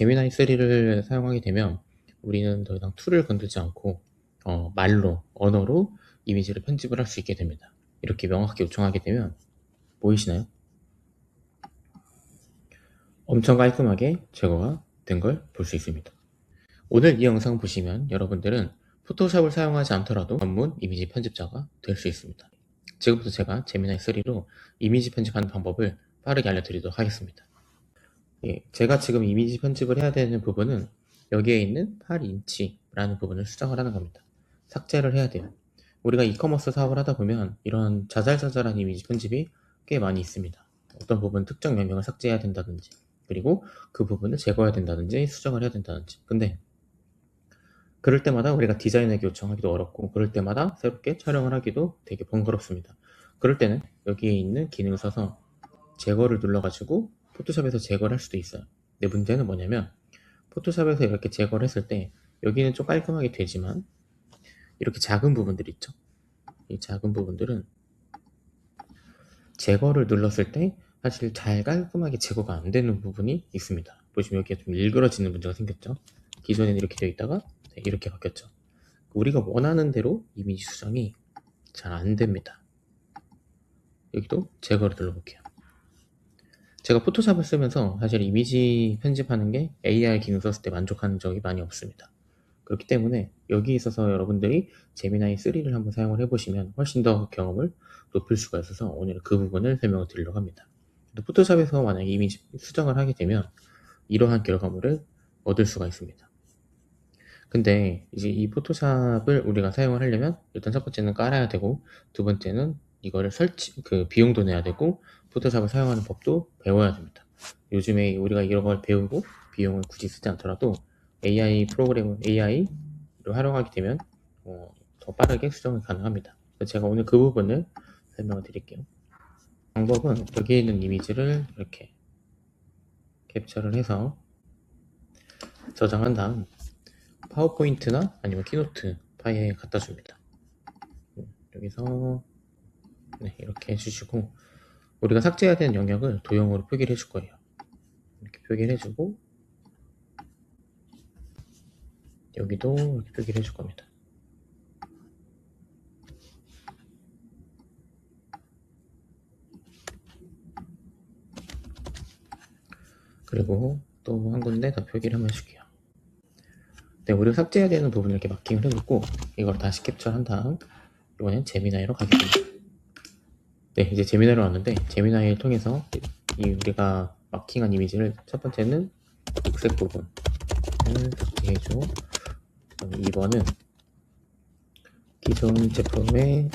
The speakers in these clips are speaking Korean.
제미나이 3를 사용하게 되면 우리는 더 이상 툴을 건들지 않고 말로, 언어로 이미지를 편집을 할 수 있게 됩니다. 이렇게 명확하게 요청하게 되면 보이시나요? 엄청 깔끔하게 제거가 된 걸 볼 수 있습니다. 오늘 이 영상 보시면 여러분들은 포토샵을 사용하지 않더라도 전문 이미지 편집자가 될 수 있습니다. 지금부터 제가 제미나이 3로 이미지 편집하는 방법을 빠르게 알려드리도록 하겠습니다. 제가 지금 이미지 편집을 해야 되는 부분은 여기에 있는 8인치라는 부분을 수정을 하는 겁니다. 삭제를 해야 돼요. 우리가 이커머스 사업을 하다 보면 이런 자잘자잘한 이미지 편집이 꽤 많이 있습니다. 어떤 부분 특정 명령을 삭제해야 된다든지, 그리고 그 부분을 제거해야 된다든지, 수정을 해야 된다든지. 근데 그럴 때마다 우리가 디자인에게 요청하기도 어렵고, 그럴 때마다 새롭게 촬영을 하기도 되게 번거롭습니다. 그럴 때는 여기에 있는 기능을 써서 제거를 눌러가지고 포토샵에서 제거를 할 수도 있어요. 근데 문제는 뭐냐면 포토샵에서 이렇게 제거를 했을 때 여기는 좀 깔끔하게 되지만 이렇게 작은 부분들 있죠. 이 작은 부분들은 제거를 눌렀을 때 사실 잘 깔끔하게 제거가 안 되는 부분이 있습니다. 보시면 여기가 좀 일그러지는 문제가 생겼죠. 기존에는 이렇게 되어 있다가 이렇게 바뀌었죠. 우리가 원하는 대로 이미지 수정이 잘 안 됩니다. 여기도 제거를 눌러볼게요. 제가 포토샵을 쓰면서 사실 이미지 편집하는 게 AI 기능 썼을 때 만족하는 적이 많이 없습니다. 그렇기 때문에 여기 있어서 여러분들이 제미나이 3를 한번 사용을 해보시면 훨씬 더 경험을 높일 수가 있어서 오늘 그 부분을 설명을 드리려고 합니다. 포토샵에서 만약에 이미지 수정을 하게 되면 이러한 결과물을 얻을 수가 있습니다. 근데 이제 이 포토샵을 우리가 사용을 하려면 일단 첫 번째는 깔아야 되고, 두 번째는 이거를 비용도 내야 되고, 포토샵을 사용하는 법도 배워야 됩니다. 요즘에 우리가 이런 걸 배우고 비용을 굳이 쓰지 않더라도 AI를 활용하게 되면 더 빠르게 수정이 가능합니다. 그래서 제가 오늘 그 부분을 설명을 드릴게요. 방법은 여기에 있는 이미지를 이렇게 캡처를 해서 저장한 다음 파워포인트나 아니면 키노트 파일에 갖다 줍니다. 여기서 이렇게 해주시고, 우리가 삭제해야 되는 영역을 도형으로 표기를 해줄 거예요. 이렇게 표기를 해주고, 여기도 이렇게 표기를 해줄 겁니다. 그리고 또 한 군데 더 표기를 한번 해줄게요. 네, 우리가 삭제해야 되는 부분을 이렇게 마킹을 해놓고 이걸 다시 캡처한 다음 이번엔 제미나이로 가겠습니다. 네, 이제 제미나이로 왔는데 제미나이를 통해서 우리가 마킹한 이미지를 첫 번째는 녹색 부분을 삭제해주고, 2번은 기존 제품의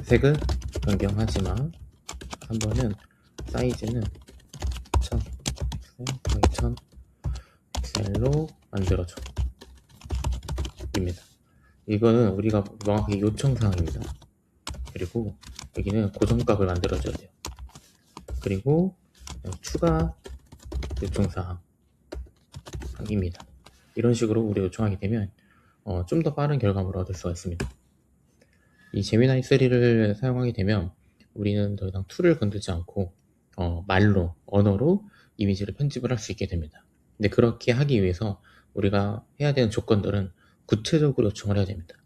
색을 변경하지만 3번은 사이즈는 1000 픽셀로 만들어줘 입니다. 이거는 우리가 명확하게 요청사항입니다. 그리고 여기는 고정값을 만들어줘야 돼요. 그리고 추가 요청사항입니다. 이런 식으로 우리 요청하게 되면 좀 더 빠른 결과물을 얻을 수가 있습니다. 이 제미나이 3를 사용하게 되면 우리는 더 이상 툴을 건들지 않고 말로, 언어로 이미지를 편집을 할 수 있게 됩니다. 근데 그렇게 하기 위해서 우리가 해야 되는 조건들은 구체적으로 요청을 해야 됩니다.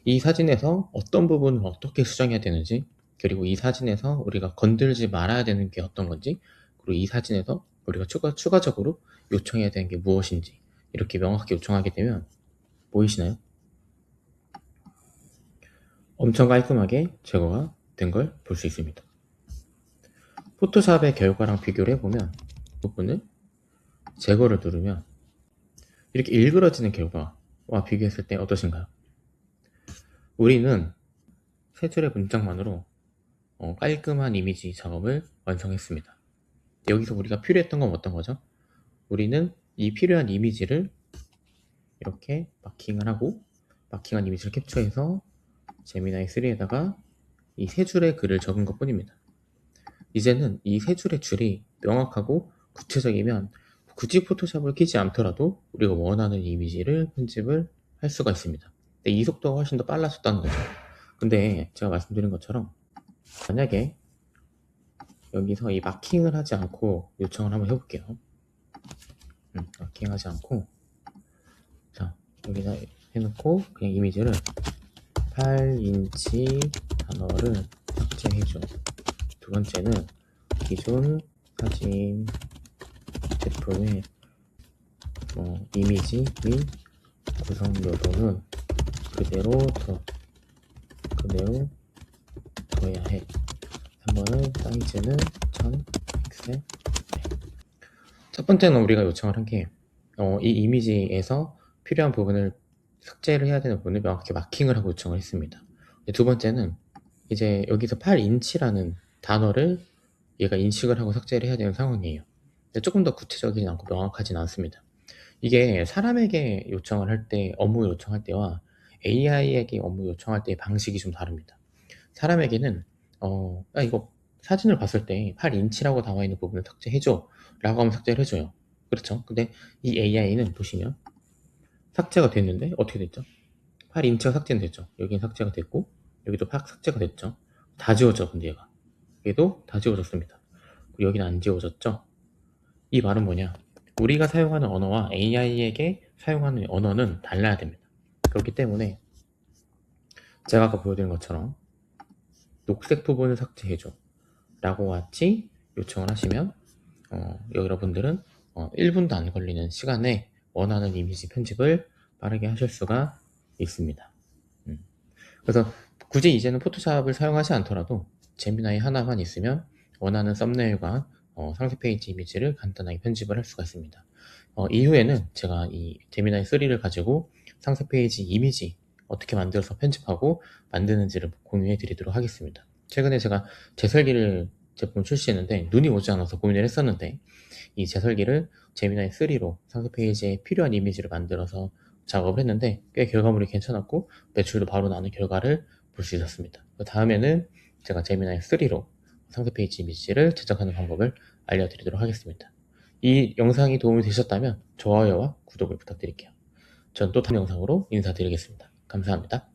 이 사진에서 어떤 부분을 어떻게 수정해야 되는지, 그리고 이 사진에서 우리가 건들지 말아야 되는 게 어떤 건지, 그리고 이 사진에서 우리가 추가적으로 요청해야 되는 게 무엇인지, 이렇게 명확하게 요청하게 되면 보이시나요? 엄청 깔끔하게 제거가 된 걸 볼 수 있습니다. 포토샵의 결과랑 비교를 해보면 부분을 제거를 누르면 이렇게 일그러지는 결과와 비교했을 때 어떠신가요? 우리는 세 줄의 문장만으로 깔끔한 이미지 작업을 완성했습니다. 여기서 우리가 필요했던 건 어떤 거죠? 우리는 이 필요한 이미지를 이렇게 마킹을 하고, 마킹한 이미지를 캡처해서 제미나이 3에다가 이 세 줄의 글을 적은 것 뿐입니다. 이제는 이 세 줄의 줄이 명확하고 구체적이면 굳이 포토샵을 키지 않더라도 우리가 원하는 이미지를 편집을 할 수가 있습니다. 근데 이 속도가 훨씬 더 빨라졌다는 거죠. 근데 제가 말씀드린 것처럼 만약에 여기서 이 마킹을 하지 않고 요청을 한번 해볼게요. 마킹하지 않고, 자, 여기다 해놓고 그냥 이미지를 8인치 단어를 삭제해줘. 두 번째는 기존 사진 제품의 이미지 및 구성 요소는 그대로 둬야 해. 3번은 사이즈는 1000픽셀. 첫 번째는 우리가 요청을 한 게, 이 이미지에서 필요한 부분을 삭제를 해야 되는 부분을 명확히 마킹을 하고 요청을 했습니다. 두 번째는 이제 여기서 8인치라는 단어를 얘가 인식을 하고 삭제를 해야 되는 상황이에요. 근데 조금 더 구체적이진 않고 명확하진 않습니다. 이게 사람에게 요청을 할 때, 업무 요청할 때와 AI에게 업무 요청할 때의 방식이 좀 다릅니다. 사람에게는 이거 사진을 봤을 때 8인치라고 나와 있는 부분을 삭제해줘 라고 하면 삭제를 해줘요. 그렇죠? 근데 이 AI는 보시면 삭제가 됐는데 어떻게 됐죠? 8인치가 삭제는 됐죠. 여기는 삭제가 됐고 여기도 삭제가 됐죠. 다 지워져. 근데 얘도 다 지워졌습니다. 그리고 여기는 안 지워졌죠. 이 말은 뭐냐, 우리가 사용하는 언어와 AI에게 사용하는 언어는 달라야 됩니다. 그렇기 때문에 제가 아까 보여드린 것처럼 녹색 부분을 삭제해줘 라고 같이 요청을 하시면 여러분들은 1분도 안 걸리는 시간에 원하는 이미지 편집을 빠르게 하실 수가 있습니다. 그래서 굳이 이제는 포토샵을 사용하지 않더라도 제미나이 하나만 있으면 원하는 썸네일과 상세 페이지 이미지를 간단하게 편집을 할 수가 있습니다. 이후에는 제가 이 제미나이 3를 가지고 상세 페이지 이미지 어떻게 만들어서 편집하고 만드는지를 공유해 드리도록 하겠습니다. 최근에 제가 제설기를 제품 출시했는데 눈이 오지 않아서 고민을 했었는데, 이 제설기를 제미나이 3로 상세 페이지에 필요한 이미지를 만들어서 작업을 했는데 꽤 결과물이 괜찮았고 매출도 바로 나는 결과를 볼 수 있었습니다. 그 다음에는 제가 제미나이 3로 상세 페이지 이미지를 제작하는 방법을 알려드리도록 하겠습니다. 이 영상이 도움이 되셨다면 좋아요와 구독을 부탁드릴게요. 전 또 다른 영상으로 인사드리겠습니다. 감사합니다.